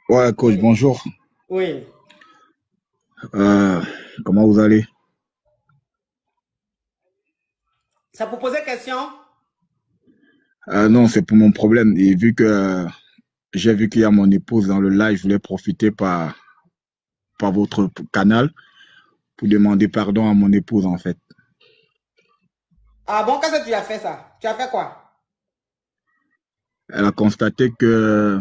Ouais, coach, Oui. bonjour. Oui. Euh, Comment vous allez? Ça pour poser question? Non, c'est pour mon problème. Et vu que j'ai vu qu'il y a mon épouse dans le live, je voulais profiter par votre canal pour demander pardon à mon épouse, en fait. Ah bon, qu'est-ce que tu as fait ça? Tu as fait quoi? Elle a constaté que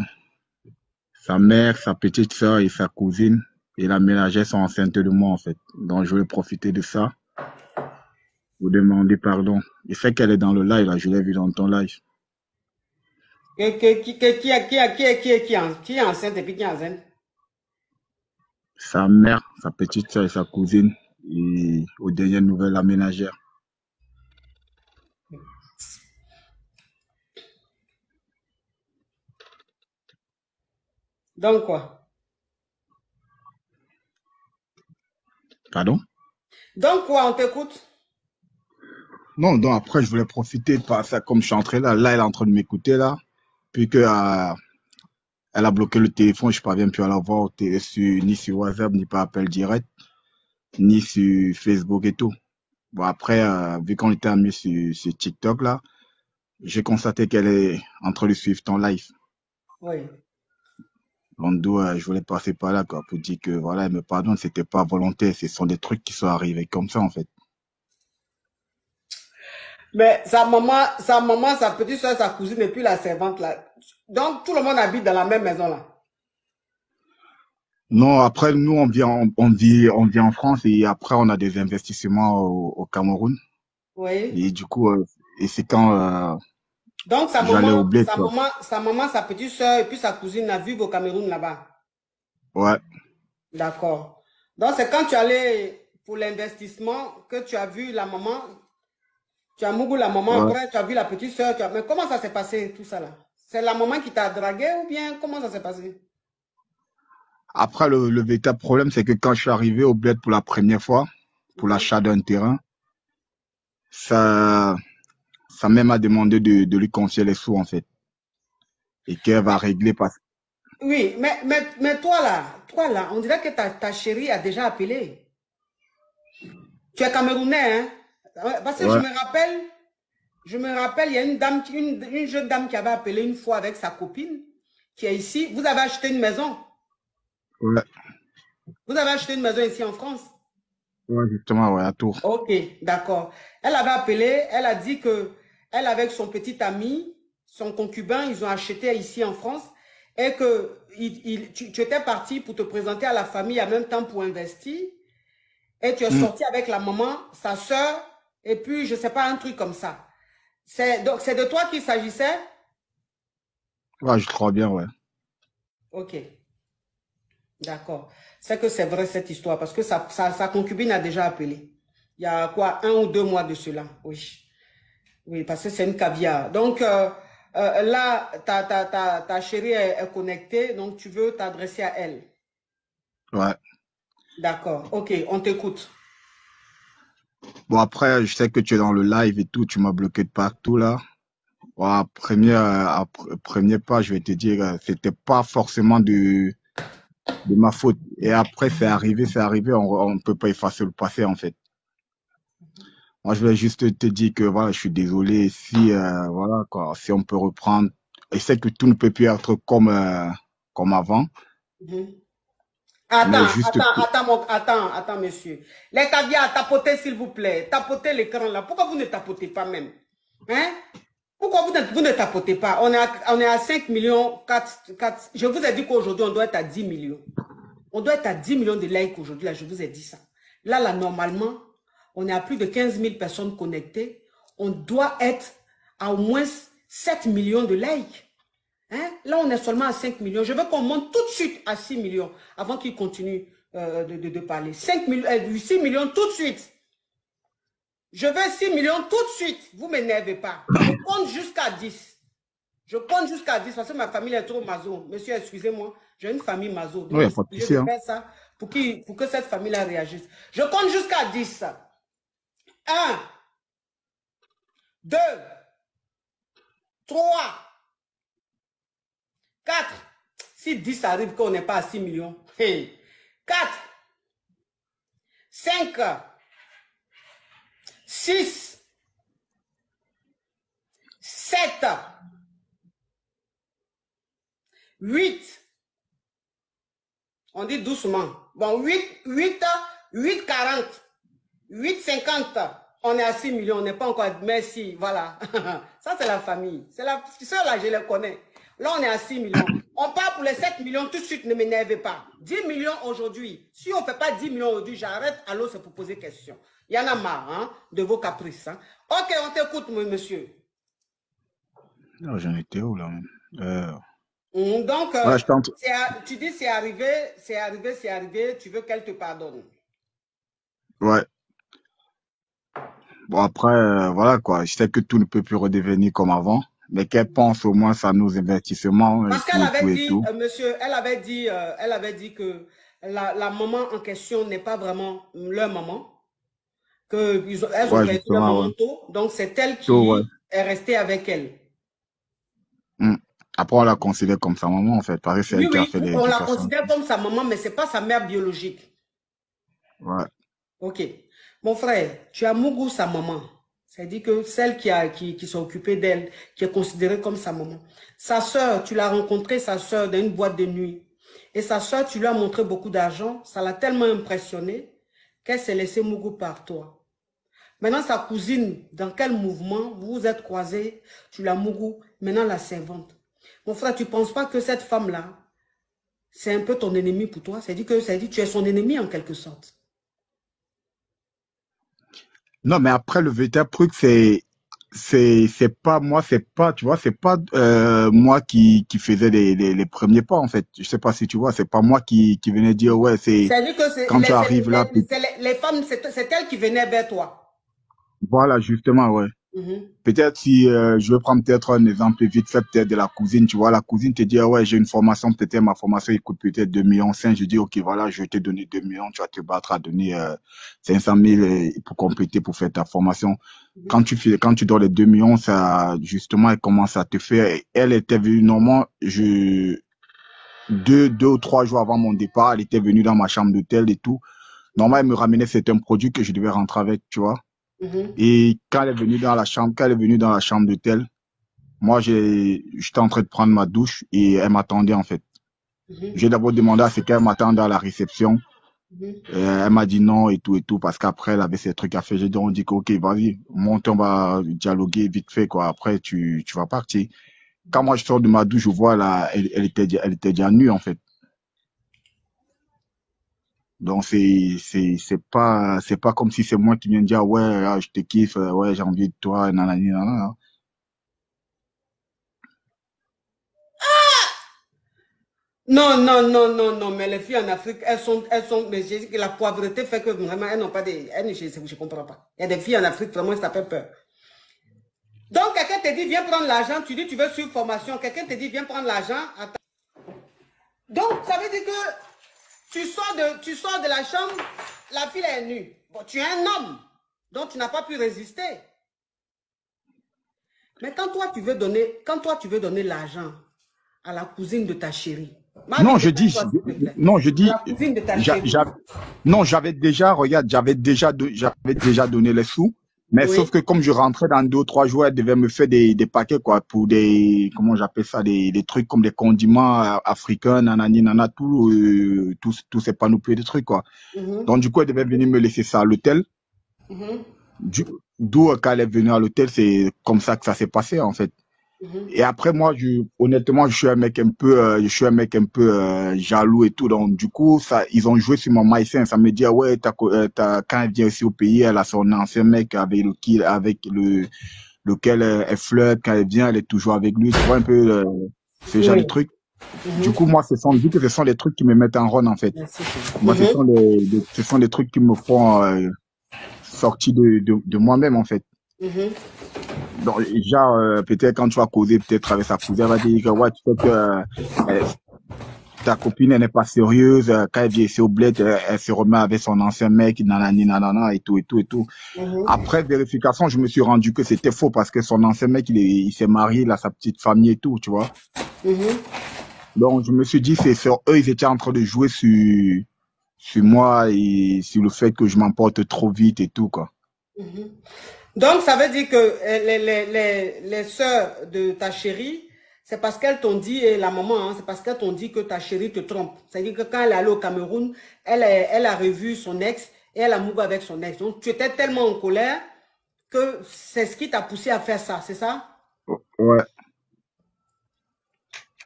sa mère, sa petite sœur et sa cousine et la ménagère sont enceintes de moi, en fait. Donc, je voulais profiter de ça pour demander pardon. Et c'est qu'elle est dans le live, là, je l'ai vu dans ton live. Qui est enceinte et puis qui est enceinte? Sa mère, sa petite sœur et sa cousine et aux dernières nouvelles, la ménagère. Donc quoi? Pardon? Donc quoi, on t'écoute? Non, donc après, je voulais profiter de par ça, comme je suis entré là. Là, elle est en train de m'écouter là. Puis que, elle a bloqué le téléphone, je parviens plus à la voir ni sur WhatsApp, ni par appel direct, ni sur Facebook et tout. Bon, après, vu qu'on était amis sur TikTok là, j'ai constaté qu'elle est en train de suivre ton live. Oui. Donc, d'où je voulais passer par là, quoi, pour dire que voilà, elle me pardonne, c'était pas volontaire, ce sont des trucs qui sont arrivés comme ça, en fait. Mais sa maman, sa petite soeur, sa cousine et puis la servante là. Donc tout le monde habite dans la même maison là. Non, après, nous, on vit en France et après, on a des investissements au Cameroun. Oui. Et du coup, et c'est quand Donc j'allais au bled, quoi. sa petite soeur et puis sa cousine là vivent au Cameroun là-bas. Ouais, D'accord. Donc c'est quand tu allais pour l'investissement que tu as vu la maman. Tu as Mougou la maman, ouais. après tu as vu la petite soeur. Mais comment ça s'est passé tout ça là? C'est la maman qui t'a dragué ou bien comment ça s'est passé? Après, le véritable problème, c'est que quand je suis arrivé au bled pour la première fois, pour Mhm. l'achat d'un terrain, ça, ça même a demandé de lui confier les sous, en fait. Et qu'elle va Mais, régler parce oui, mais toi là, on dirait que ta chérie a déjà appelé. Tu es Camerounais, hein? Ouais, parce que ouais, je me rappelle, il y a une dame, une jeune dame qui avait appelé une fois avec sa copine qui est ici. Vous avez acheté une maison. ouais, Vous avez acheté une maison ici en France. ouais, justement, ouais, à Tours. Ok, d'accord. Elle avait appelé, elle a dit que elle avec son petit ami, son concubin, ils ont acheté ici en France et que tu étais parti pour te présenter à la famille en même temps pour investir et tu es Hmm. sorti avec la maman, sa soeur et puis je sais pas un truc comme ça. Donc c'est de toi qu'il s'agissait? Ouais, je crois bien, ouais. Ok, d'accord. C'est que c'est vrai cette histoire parce que sa concubine a déjà appelé. Il y a quoi, 1 ou 2 mois de cela, oui. Oui, parce que c'est une caviar. Donc là, ta chérie est connectée, donc tu veux t'adresser à elle. Ouais. D'accord, ok, on t'écoute. Bon, après, je sais que tu es dans le live et tout, tu m'as bloqué de partout, là. Ouais, premier pas, je vais te dire, c'était pas forcément de ma faute. Et après, c'est arrivé, on peut pas effacer le passé, en fait. Moi, je vais juste te dire que voilà, je suis désolé si, voilà, quoi, si on peut reprendre. Et c'est que tout ne peut plus être comme avant, Mhm. mais juste que, Attends, monsieur. Les caviars, tapotez s'il vous plaît. Tapotez l'écran là. Pourquoi vous ne tapotez pas même? Hein? Pourquoi vous ne tapotez pas? On est à 5 millions, 4. Je vous ai dit qu'aujourd'hui, on doit être à 10 millions. On doit être à 10 millions de likes aujourd'hui, là, je vous ai dit ça. Là, normalement, on est à plus de 15 000 personnes connectées. On doit être à au moins 7 millions de likes. Hein? Là, on est seulement à 5 millions. Je veux qu'on monte tout de suite à 6 millions avant qu'il continue de parler. 6 millions tout de suite. Je veux 6 millions tout de suite. Vous ne m'énervez pas. Je compte jusqu'à 10. Je compte jusqu'à 10 parce que ma famille est trop maso. Monsieur, excusez-moi, j'ai une famille maso. non, il Donc, n'y je a suis pas de obligé souci, de hein. faire ça pour que cette famille-là réagisse. Je compte jusqu'à 10. Un, 2, 3, 4, Si 10 arrive qu'on n'est pas à 6 millions. Hey. 4, 5, 6, 7, 8. On dit doucement. Bon, 8, 40. 8,50, on est à 6 millions, on n'est pas encore... Merci, voilà. Ça, c'est la famille. C'est là, je les connais. Là, on est à 6 millions. On part pour les 7 millions, tout de suite, ne m'énervez pas. 10 millions aujourd'hui. Si on ne fait pas 10 millions aujourd'hui, j'arrête. Allô, c'est pour poser question. Il y en a marre, hein, de vos caprices. Hein. Ok, on t'écoute, monsieur. Non, j'en étais où, là même Donc, ouais, tu dis c'est arrivé, tu veux qu'elle te pardonne. Ouais. Bon, après, voilà quoi. Je sais que tout ne peut plus redevenir comme avant, mais qu'elle pense au moins à nos investissements. Parce qu'elle avait dit, monsieur, elle avait dit que la maman en question n'est pas vraiment leur maman. Elles ont perdu leur maman tôt. Donc, c'est elle qui est restée avec elle. Après, on la considère comme sa maman, en fait. Parce que c'est elle qui a fait les on la considère comme sa maman, mais ce n'est pas sa mère biologique. Ouais. Ok. Mon frère, tu as Mougou, sa maman. C'est-à-dire que celle qui s'est occupée d'elle, qui est considérée comme sa maman. Sa sœur, tu l'as rencontrée, sa sœur, dans une boîte de nuit. Et sa sœur, tu lui as montré beaucoup d'argent. Ça l'a tellement impressionnée qu'elle s'est laissée Mougou par toi. Maintenant, sa cousine, dans quel mouvement vous vous êtes croisés, tu l'as Mougou, maintenant la servante. Mon frère, tu ne penses pas que cette femme-là, c'est un peu ton ennemi pour toi? C'est-à-dire que tu es son ennemi en quelque sorte. Non, mais après, le véritable truc, c'est pas moi, tu vois, c'est pas moi qui faisais les premiers pas, en fait. Je sais pas si tu vois, c'est pas moi qui venais dire, ouais, c'est-à-dire que quand tu arrives là. Les femmes, c'est elles qui venaient vers toi. Voilà, justement, ouais. Peut-être si je veux prendre peut-être un exemple vite fait, peut-être de la cousine, tu vois, la cousine te dit, ouais, j'ai une formation, peut-être ma formation, il coûte peut-être 2,5 millions. Je dis, ok, voilà, je vais te donner 2 millions, tu vas te battre à donner 500 000 pour compléter, pour faire ta formation. Quand tu donnes les 2 millions, ça, justement, elle commence à te faire. Elle était venue, normalement, 2 ou 3 jours avant mon départ, elle était venue dans ma chambre d'hôtel et tout. Normalement, elle me ramenait certains produits que je devais rentrer avec, tu vois. Et quand elle est venue dans la chambre d'hôtel, moi, j'étais en train de prendre ma douche et elle m'attendait, en fait. J'ai d'abord demandé à ce qu'elle m'attende à la réception. Elle m'a dit non et tout, parce qu'après, elle avait ses trucs à faire. J'ai dit, on dit que, ok, vas-y, monte, on va dialoguer vite fait, quoi. Après, tu vas partir. Quand moi, je sors de ma douche, je vois là, elle était déjà nue, en fait. Donc c'est pas comme si c'est moi qui viens de dire ouais, je te kiffe, ouais, j'ai envie de toi, nanani nanana. Non, mais les filles en Afrique, mais j'ai dit que la pauvreté fait que vraiment, elles n'ont pas des, je comprends pas. Il y a des filles en Afrique, vraiment, ça fait peur. Donc, quelqu'un te dit, viens prendre l'argent, tu dis, tu veux suivre formation, quelqu'un te dit, viens prendre l'argent. Donc, ça veut dire que tu sors de la chambre, la fille est nue. Bon, tu es un homme, donc tu n'as pas pu résister. Mais quand toi, tu veux donner l'argent à la cousine de ta chérie. Non, je dis, j'avais déjà donné les sous. Mais sauf que comme je rentrais dans 2 ou 3 jours, elle devait me faire des paquets, quoi, pour des, comment j'appelle ça, des trucs comme des condiments africains, nanani, nana, tous ces panoplies de trucs, quoi. Donc, du coup, elle devait venir me laisser ça à l'hôtel. D'où, quand elle est venue à l'hôtel, c'est comme ça que ça s'est passé, en fait. Et après, moi, honnêtement, je suis un mec un peu jaloux et tout. Donc, du coup, ils ont joué sur mon maïsien. Ça me dit, ouais, quand elle vient ici au pays, elle a son ancien mec avec lequel elle flirte. Quand elle vient, elle est toujours avec lui. Tu vois un peu ce genre de trucs. Du coup, moi, ce sont les trucs qui me mettent en run, en fait. Moi, ce sont les trucs qui me font sortir de moi-même, en fait. Donc, genre, peut-être quand tu vas causer, peut-être avec sa cousine, elle va dire que ouais, tu sais que ta copine, elle n'est pas sérieuse. Quand elle vient ici au bled, elle se remet avec son ancien mec, nanani, nanana, et tout. Après vérification, je me suis rendu que c'était faux parce que son ancien mec, il s'est marié, il a sa petite famille et tout, tu vois. Donc, je me suis dit, c'est sur eux, ils étaient en train de jouer sur moi et sur le fait que je m'emporte trop vite et tout, quoi. Mhm. Donc, ça veut dire que les sœurs de ta chérie, c'est parce qu'elles t'ont dit, et la maman, hein, c'est parce qu'elles t'ont dit que ta chérie te trompe. C'est-à-dire que quand elle est allée au Cameroun, elle a revu son ex et elle a mouvé avec son ex. Donc, tu étais tellement en colère que c'est ce qui t'a poussé à faire ça, c'est ça? Ouais.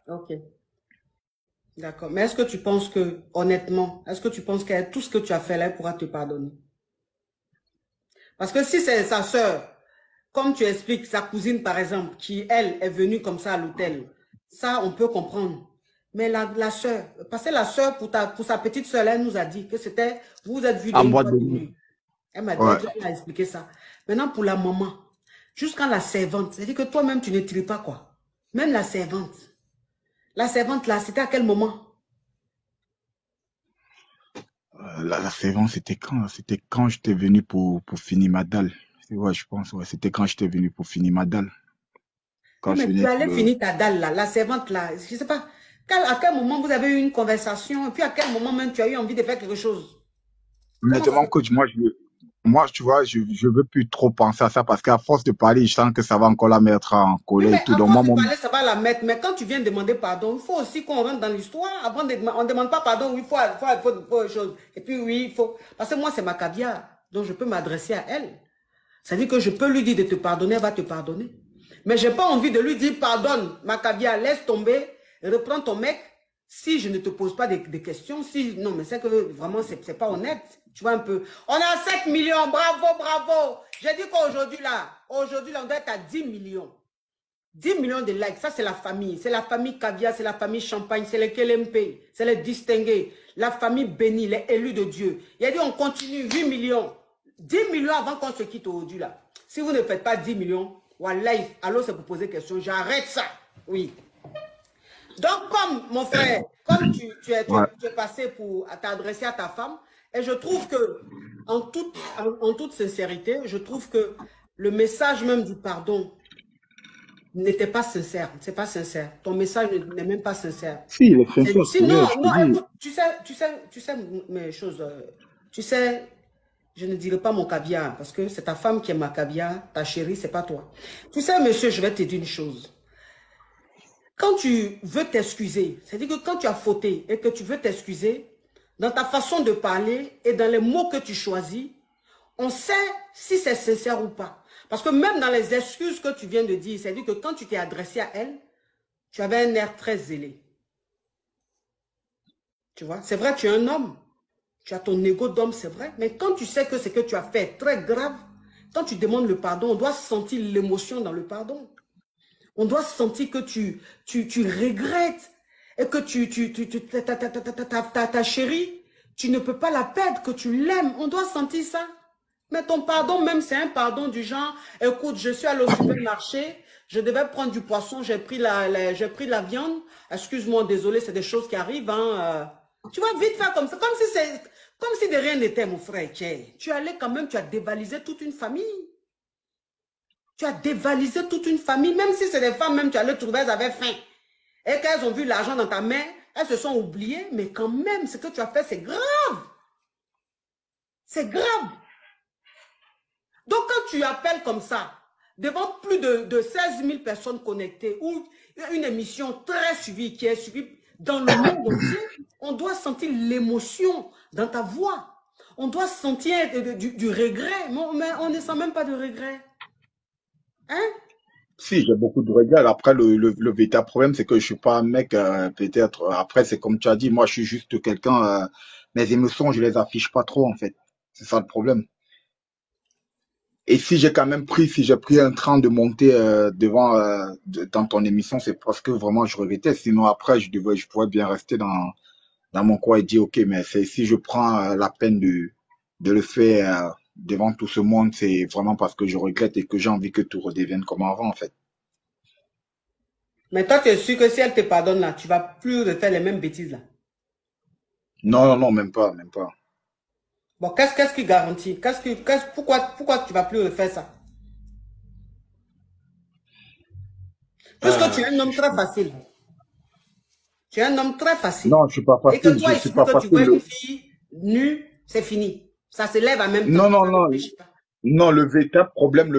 Ok, d'accord. Mais est-ce que tu penses que, honnêtement, est-ce que tu penses que tout ce que tu as fait là, elle pourra te pardonner? Parce que si c'est sa sœur, comme tu expliques, sa cousine par exemple, qui elle est venue comme ça à l'hôtel, ça on peut comprendre. Mais la sœur, parce que la sœur pour sa petite sœur, elle nous a dit que c'était, vous vous êtes vus En d'une boîte boîte de de nuit. nuit. Elle m'a dit, Ouais. elle a expliqué ça. Maintenant pour la maman, jusqu'à la servante, c'est-à-dire que toi-même tu ne tries pas quoi. Même la servante. La servante là, c'était à quel moment? La saison, c'était quand? C'était quand j'étais venu pour finir ma dalle. Ouais, je pense, ouais. C'était quand j'étais venu pour finir ma dalle. Quand Oui, je mais tu venais pour allais le... finir ta dalle là, la servante là, je ne sais pas. À quel moment vous avez eu une conversation et puis à quel moment même tu as eu envie de faire quelque chose? Comment ça Honnêtement, se coach, moi, tu vois, je veux plus trop penser à ça parce qu'à force de parler, je sens que ça va encore la mettre en Oui, colère mais et tout. à Donc, force moi, de parler, ça va la mettre. Mais quand tu viens demander pardon, il faut aussi qu'on rentre dans l'histoire. Avant de, on ne demande pas pardon, oui, faut une chose. Et puis, oui, il faut. Parce que moi, c'est ma caviar. Donc, je peux m'adresser à elle. Ça veut dire que je peux lui dire de te pardonner, elle va te pardonner. Mais je n'ai pas envie de lui dire pardonne, ma caviar, laisse tomber, reprends ton mec. Si je ne te pose pas des questions, si non, mais c'est que vraiment, c'est pas honnête. Tu vois un peu. On a 7 millions, bravo, bravo. J'ai dit aujourd'hui, là, on doit être à 10 millions. 10 millions de likes, ça c'est la famille. C'est la famille Caviar, c'est la famille Champagne, c'est les KLMP, c'est les distingués, la famille bénie, les élus de Dieu. Il a dit on continue, 8 millions. 10 millions avant qu'on se quitte aujourd'hui là. Si vous ne faites pas 10 millions, wallahi, alors c'est pour poser question, j'arrête ça. Oui. Donc comme mon frère, comme ouais. tu es passé pour t'adresser à ta femme, et je trouve que, en toute sincérité, je trouve que le message même du pardon n'était pas sincère. C'est pas sincère. Ton message n'est même pas sincère. Si, il est sincère, Sinon, ouais, je te non, dis. écoute, tu sais mes choses. Tu sais, je ne dirai pas mon caviar parce que c'est ta femme qui est ma caviar, ta chérie, c'est pas toi. Tu sais, monsieur, je vais te dire une chose. Quand tu veux t'excuser, c'est-à-dire que quand tu as fauté et que tu veux t'excuser, dans ta façon de parler et dans les mots que tu choisis, on sait si c'est sincère ou pas. Parce que même dans les excuses que tu viens de dire, c'est-à-dire que quand tu t'es adressé à elle, tu avais un air très zélé. Tu vois, c'est vrai, tu es un homme. Tu as ton ego d'homme, c'est vrai. Mais quand tu sais que ce que tu as fait est très grave, quand tu demandes le pardon, on doit sentir l'émotion dans le pardon. On doit sentir que tu regrettes et que ta chérie, tu ne peux pas la perdre, que tu l'aimes. On doit sentir ça. Mais ton pardon, même, c'est un pardon du genre, écoute, je suis allé au supermarché, je devais prendre du poisson, j'ai pris la viande. Excuse-moi, désolé, c'est des choses qui arrivent. Hein. Tu vas vite faire comme ça, comme si de rien n'était, mon frère. Tu allais quand même, tu as dévalisé toute une famille. Tu as dévalisé toute une famille, même si c'est des femmes, même tu allais trouver, elles avaient faim. Et qu'elles ont vu l'argent dans ta main, elles se sont oubliées, mais quand même, ce que tu as fait, c'est grave. C'est grave. Donc, quand tu appelles comme ça, devant plus de 16 000 personnes connectées, ou une émission très suivie, qui est suivie dans le monde entier, on doit sentir l'émotion dans ta voix. On doit sentir du regret, mais on ne sent même pas de regret. Hein? Si, j'ai beaucoup de regrets. Après, le véritable problème, c'est que je suis pas un mec, peut-être. Après, c'est comme tu as dit, moi, je suis juste quelqu'un, mes émotions, je les affiche pas trop, en fait. C'est ça le problème. Et si j'ai quand même pris, si j'ai pris un train de monter devant dans ton émission, c'est parce que vraiment je regrettais. Sinon après, je pourrais bien rester dans mon coin et dire ok, mais c'est si je prends la peine de le faire devant tout ce monde, c'est vraiment parce que je regrette et que j'ai envie que tout redevienne comme avant en fait. Mais toi, tu es sûr que si elle te pardonne là, tu ne vas plus refaire les mêmes bêtises là. Non, non, non, même pas, même pas. Bon, qu'est-ce qui garantit? Pourquoi tu ne vas plus refaire ça? Puisque tu es un Je, homme je très facile. Tu es un homme très facile. Non, je suis pas Et que facile, toi, je il suis suffit pas que tu vois une facile. fille nue, c'est fini. Ça se lève en même temps. Non, non, Ça ne non. réfléchit pas. Non, le véritable problème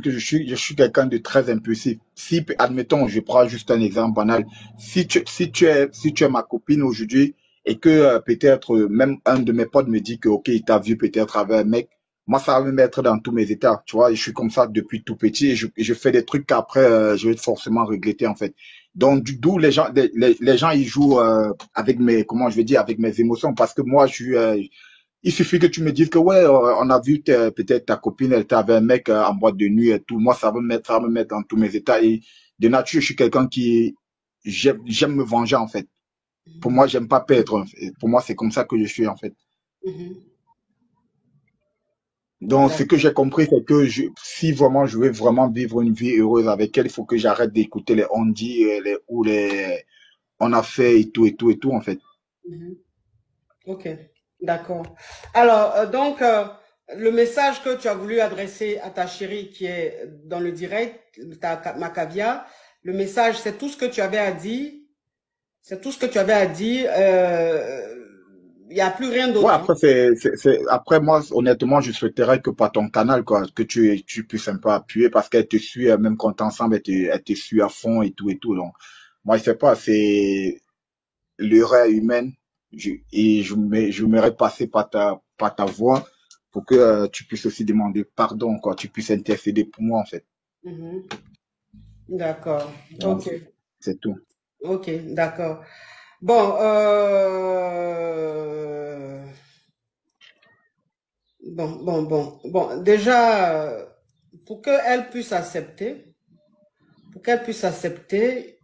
que je suis quelqu'un de très impulsif. Si, admettons, je prends juste un exemple banal. Si tu es ma copine aujourd'hui et que peut-être même un de mes potes me dit que, ok, il t'a vu peut-être avec un mec, moi, ça va me mettre dans tous mes états. Tu vois, je suis comme ça depuis tout petit et je fais des trucs qu'après, je vais forcément regretter, en fait. Donc, d'où les gens, ils jouent avec mes, comment je vais dire, avec mes émotions parce que moi, je suis, il suffit que tu me dises que ouais, on a vu peut-être ta copine, elle t'avait un mec en boîte de nuit et tout. Moi, ça va me mettre dans tous mes états. Et de nature, je suis quelqu'un qui j'aime me venger en fait. Pour moi, j'aime pas perdre. Pour moi, c'est comme ça que je suis en fait. Mhm. Donc, ce que D'accord. j'ai compris, c'est que si vraiment je veux vraiment vivre une vie heureuse avec elle, il faut que j'arrête d'écouter les on dit, ou les on a fait et tout et tout et tout en fait. Mhm. Ok, d'accord. Alors, le message que tu as voulu adresser à ta chérie qui est dans le direct, ma cavia, le message, c'est tout ce que tu avais à dire. C'est tout ce que tu avais à dire. Il n'y a plus rien Ouais, d'autre, hein. après, après, moi, honnêtement, je souhaiterais que par ton canal, quoi, que tu puisses un peu appuyer parce qu'elle te suit, même quand t'es ensemble, elle te suit à fond et tout et tout. Donc, moi, je sais pas, c'est l'erreur humaine. Et je m'aimerais passer par ta voix pour que tu puisses aussi demander pardon, quoi, tu puisses intercéder pour moi, en fait. Mhm. D'accord. Donc, Ok. c'est tout. Ok, d'accord. Bon, bon. Déjà, pour qu'elle puisse accepter, pour qu'elle puisse accepter,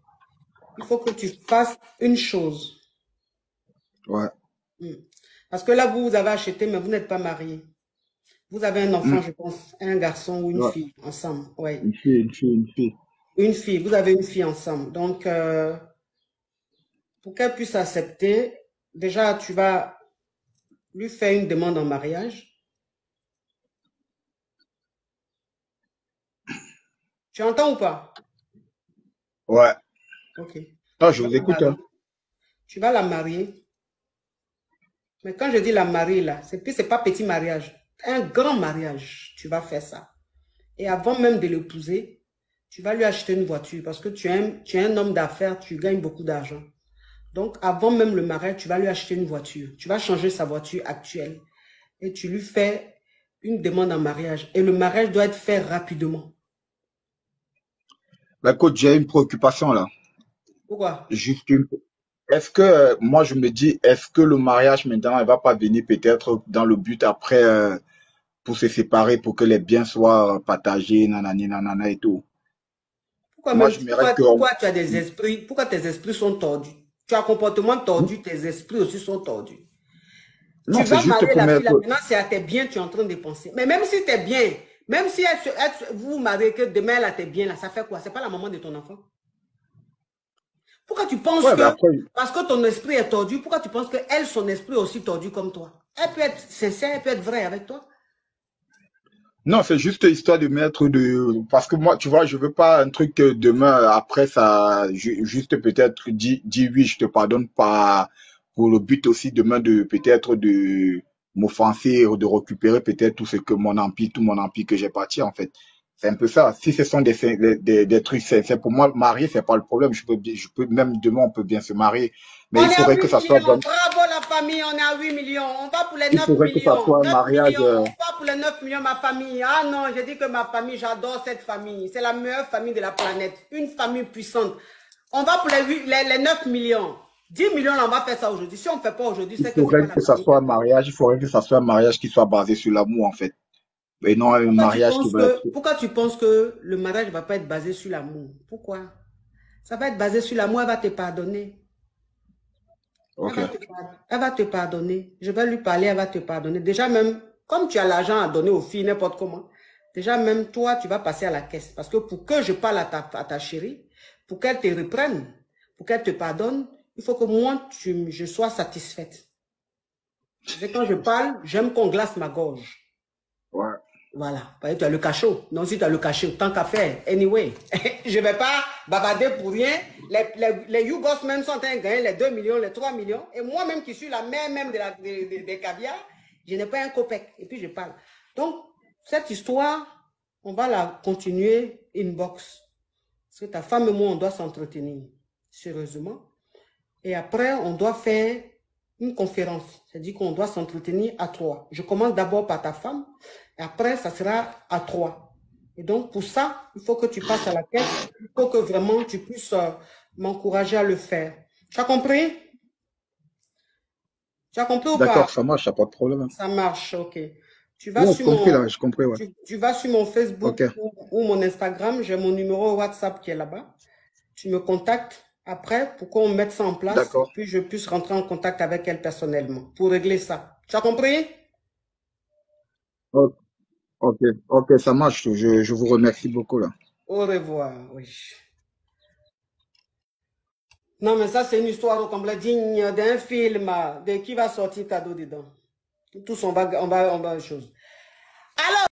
il faut que tu fasses une chose. Ouais. Hmm. Parce que là, vous avez acheté, mais vous n'êtes pas marié. Vous avez un enfant, Mm. je pense, un garçon ou une Ouais. fille ensemble. Oui, Une fille, une fille, une fille. une fille. Vous avez une fille ensemble. Donc, pour qu'elle puisse accepter, déjà, tu vas lui faire une demande en mariage. Tu entends ou pas? Ouais. Ok. Non, Tu je vas vous la écoute, hein. marier. Tu vas la marier. Mais quand je dis la marier, là, c'est pas petit mariage. Un grand mariage. Tu vas faire ça. Et avant même de l'épouser, tu vas lui acheter une voiture parce que tu es un homme d'affaires, tu gagnes beaucoup d'argent. Donc, avant même le mariage, tu vas lui acheter une voiture. Tu vas changer sa voiture actuelle et tu lui fais une demande en mariage. Et le mariage doit être fait rapidement. Bah, écoute, j'ai une préoccupation là. Pourquoi? Juste une. Est-ce que, moi, je me dis, est-ce que le mariage maintenant, elle va pas venir peut-être dans le but après, pour se séparer, pour que les biens soient partagés, nanani, nanana et tout. Moi, j'aimerais que, Pourquoi tu as des esprits, pourquoi tes esprits sont tordus? Tu as un comportement tordu, tes esprits aussi sont tordus. non, Tu c'est vas juste marier pour la fille là, mettre, maintenant c'est à tes biens, tu es en train de penser. Mais même si tu es bien, même si vous vous mariez que demain elle a tes biens là, ça fait quoi? C'est pas la maman de ton enfant. Pourquoi tu penses ouais, ben que, après, parce que ton esprit est tordu, pourquoi tu penses que elle, son esprit est aussi tordu comme toi? Elle peut être sincère, elle peut être vraie avec toi. non, c'est juste histoire de mettre parce que moi, tu vois, je veux pas un truc que demain, après ça, juste peut-être dis oui, je te pardonne pas, pour le but aussi demain de peut-être de m'offenser ou de récupérer peut-être tout ce que mon empire, tout mon empire que j'ai bâti, en fait. C'est un peu ça. Si ce sont des trucs, c'est pour moi, marier, c'est pas le problème. Je peux, même demain, on peut bien se marier. Mais On il est à faudrait que 8 ça soit millions, vraiment, bravo la famille, on est à 8 millions. On va pour les il 9 faudrait que ça millions. soit un 9 mariage, millions, on va pour les 9 millions, ma famille. Ah non, j'ai dit que ma famille, j'adore cette famille. C'est la meilleure famille de la planète. Une famille puissante. On va pour les 9 millions. 10 millions, là, on va faire ça aujourd'hui. Si on ne fait pas aujourd'hui, il c'est que ce n'est pas faudrait la que ça famille soit que un tu as. mariage, il faudrait que ça soit un mariage qui soit basé sur l'amour, en fait. Et non un mariage qui va être. Pourquoi tu penses que le mariage ne va pas être basé sur l'amour? Pourquoi? Ça va être basé sur l'amour, elle va te pardonner. Ok. Elle va te pardonner. Je vais lui parler, elle va te pardonner. Déjà même, comme tu as l'argent à donner aux filles, n'importe comment, déjà même toi, tu vas passer à la caisse. Parce que pour que je parle à ta chérie, pour qu'elle te reprenne, pour qu'elle te pardonne, il faut que moi, je sois satisfaite. C'est quand je parle, j'aime qu'on glace ma gorge. Ouais. Voilà. Tu as le cachot. Non, si tu as le cachot, tant qu'à faire. Anyway, je ne vais pas bavarder pour rien. Les Yougos même sont en train de gagner les 2 millions, les 3 millions. Et moi-même qui suis la mère même des caviars, je n'ai pas un copec. Et puis je parle. Donc, cette histoire, on va la continuer inbox. Parce que ta femme et moi, on doit s'entretenir sérieusement. Et après, on doit faire une conférence. C'est-à-dire qu'on doit s'entretenir à 3. Je commence d'abord par ta femme. Et après, ça sera à 3. Et donc, pour ça, il faut que tu passes à la caisse. Il faut que vraiment tu puisses m'encourager à le faire. Tu as compris? Tu as compris ou pas? D'accord, ça marche, y a pas de problème. Ça marche, ok. Tu vas Ouais, j'ai sur compris mon, là, j'ai compris, ouais. tu vas sur mon Facebook Ok, ou mon Instagram. J'ai mon numéro WhatsApp qui est là-bas. Tu me contactes après pour qu'on mette ça en place et d'accord. puis je puisse rentrer en contact avec elle personnellement pour régler ça. Tu as compris? O- Ok, ok, ça marche. Je vous remercie beaucoup là. Au revoir, oui. Non, mais ça, c'est une histoire au complet digne d'un film. De qui va sortir cadeau dedans? Tous, on va chose. Alors,